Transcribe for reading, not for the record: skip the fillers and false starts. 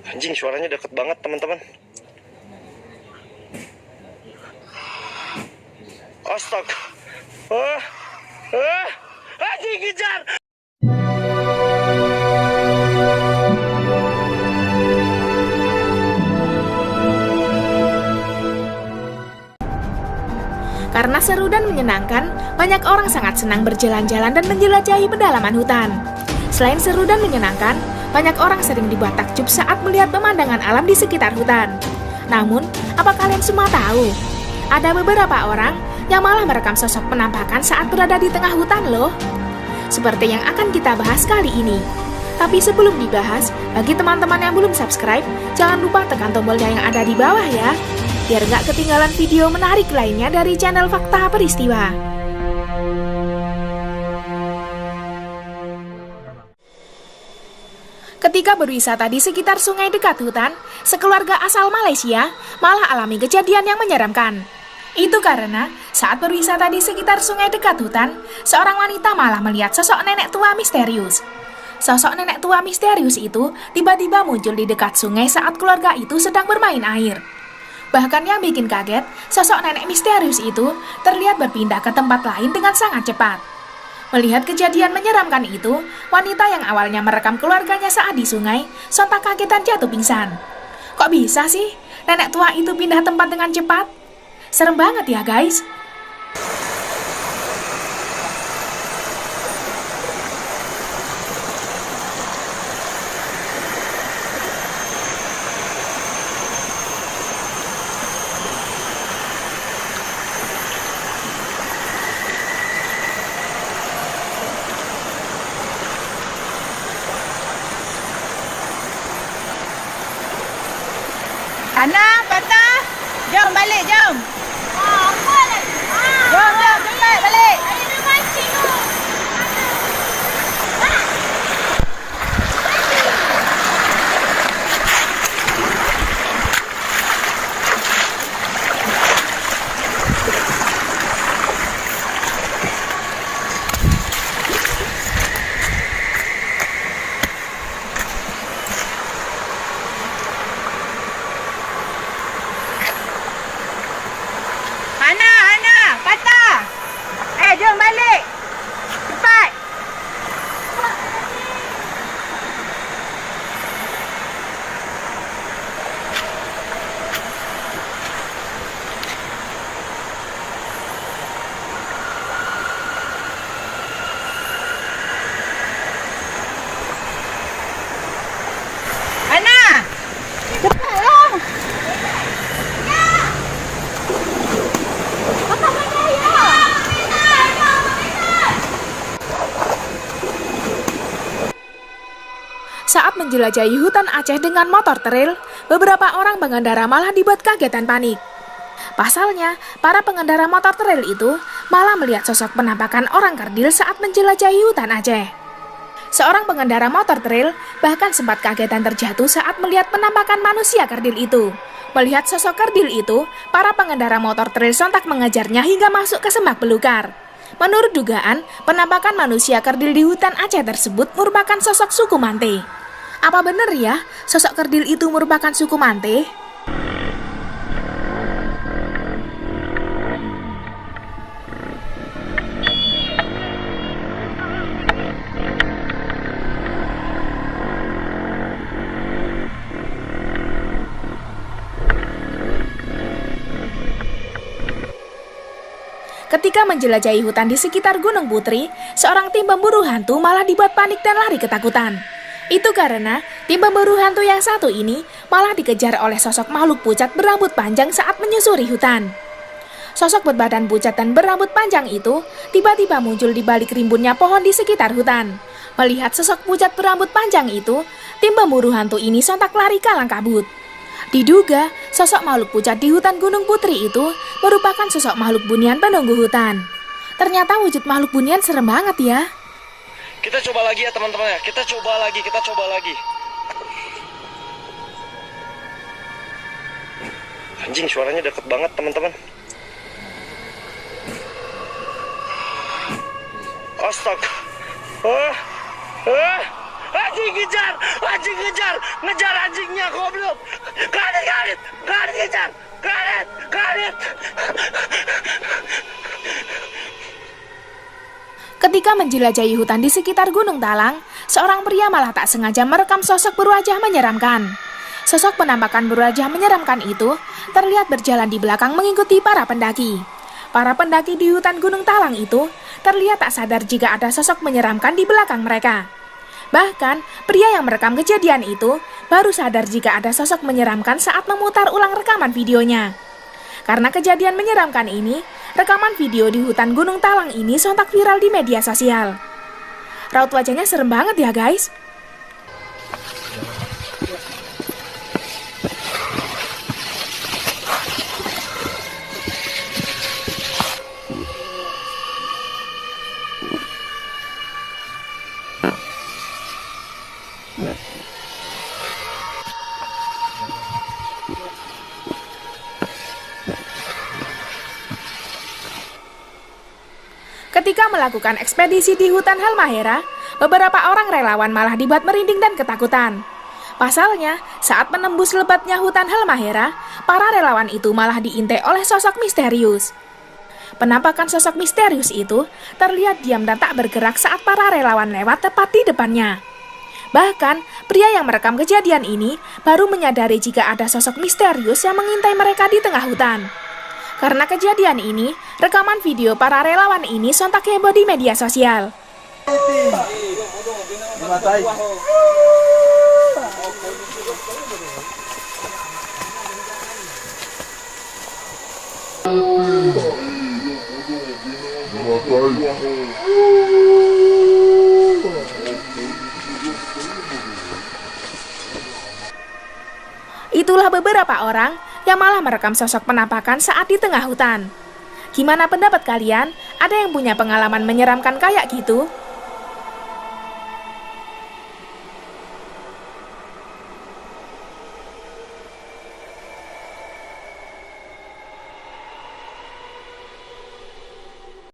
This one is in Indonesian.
Anjing, suaranya deket banget teman-teman. Astaga. Anjing, kejar. Karena seru dan menyenangkan, banyak orang sangat senang berjalan-jalan dan menjelajahi pedalaman hutan. Selain seru dan menyenangkan, banyak orang sering dibuat takjub saat melihat pemandangan alam di sekitar hutan. Namun, apa kalian semua tahu? Ada beberapa orang yang malah merekam sosok penampakan saat berada di tengah hutan loh. Seperti yang akan kita bahas kali ini. Tapi sebelum dibahas, bagi teman-teman yang belum subscribe, jangan lupa tekan tombolnya yang ada di bawah ya, biar nggak ketinggalan video menarik lainnya dari channel Fakta Peristiwa. Ketika berwisata di sekitar sungai dekat hutan, sekeluarga asal Malaysia malah alami kejadian yang menyeramkan. Itu karena saat berwisata di sekitar sungai dekat hutan, seorang wanita malah melihat sosok nenek tua misterius. Sosok nenek tua misterius itu tiba-tiba muncul di dekat sungai saat keluarga itu sedang bermain air. Bahkan yang bikin kaget, sosok nenek misterius itu terlihat berpindah ke tempat lain dengan sangat cepat. Melihat kejadian menyeramkan itu, wanita yang awalnya merekam keluarganya saat di sungai, sontak kaget dan jatuh pingsan. Kok bisa sih nenek tua itu pindah tempat dengan cepat? Serem banget ya guys. Ana, patah. Jom balik, jom. Jom, cepat balik. Ana, patah. Jom balik. Cepat. Ana, cepatlah. Saat menjelajahi hutan Aceh dengan motor trail, beberapa orang pengendara malah dibuat kaget dan panik. Pasalnya, para pengendara motor trail itu malah melihat sosok penampakan orang kerdil saat menjelajahi hutan Aceh. Seorang pengendara motor trail bahkan sempat kaget dan terjatuh saat melihat penampakan manusia kerdil itu. Melihat sosok kerdil itu, para pengendara motor trail sontak mengejarnya hingga masuk ke semak belukar. Menurut dugaan, penampakan manusia kerdil di hutan Aceh tersebut merupakan sosok suku Mante. Apa benar ya, sosok kerdil itu merupakan suku Mante? Ketika menjelajahi hutan di sekitar Gunung Putri, seorang tim pemburu hantu malah dibuat panik dan lari ketakutan. Itu karena tim pemburu hantu yang satu ini malah dikejar oleh sosok makhluk pucat berambut panjang saat menyusuri hutan. Sosok berbadan pucat dan berambut panjang itu tiba-tiba muncul di balik rimbunnya pohon di sekitar hutan. Melihat sosok pucat berambut panjang itu, tim pemburu hantu ini sontak lari kalang kabut. Diduga, sosok makhluk pucat di hutan Gunung Putri itu merupakan sosok makhluk bunian penunggu hutan. Ternyata wujud makhluk bunian serem banget ya. Kita coba lagi ya teman-teman ya. Kita coba lagi. Anjing, suaranya deket banget teman-teman. Astaga. Anjing kejar! Anjing kejar! Ngejar anjingnya goblok! Karet! Kejar! Karet! Ketika menjelajahi hutan di sekitar Gunung Talang, seorang pria malah tak sengaja merekam sosok berwajah menyeramkan. Sosok penampakan berwajah menyeramkan itu terlihat berjalan di belakang mengikuti para pendaki. Para pendaki di hutan Gunung Talang itu terlihat tak sadar jika ada sosok menyeramkan di belakang mereka. Bahkan, pria yang merekam kejadian itu baru sadar jika ada sosok menyeramkan saat memutar ulang rekaman videonya. Karena kejadian menyeramkan ini, rekaman video di hutan Gunung Talang ini sontak viral di media sosial. Raut wajahnya serem banget ya guys. Ketika melakukan ekspedisi di hutan Halmahera, beberapa orang relawan malah dibuat merinding dan ketakutan. Pasalnya, saat menembus lebatnya hutan Halmahera, para relawan itu malah diintai oleh sosok misterius. Penampakan sosok misterius itu terlihat diam dan tak bergerak saat para relawan lewat tepat di depannya. Bahkan, pria yang merekam kejadian ini baru menyadari jika ada sosok misterius yang mengintai mereka di tengah hutan. Karena kejadian ini, rekaman video para relawan ini sontak heboh di media sosial. Itulah beberapa orang yang malah merekam sosok penampakan saat di tengah hutan. Gimana pendapat kalian? Ada yang punya pengalaman menyeramkan kayak gitu?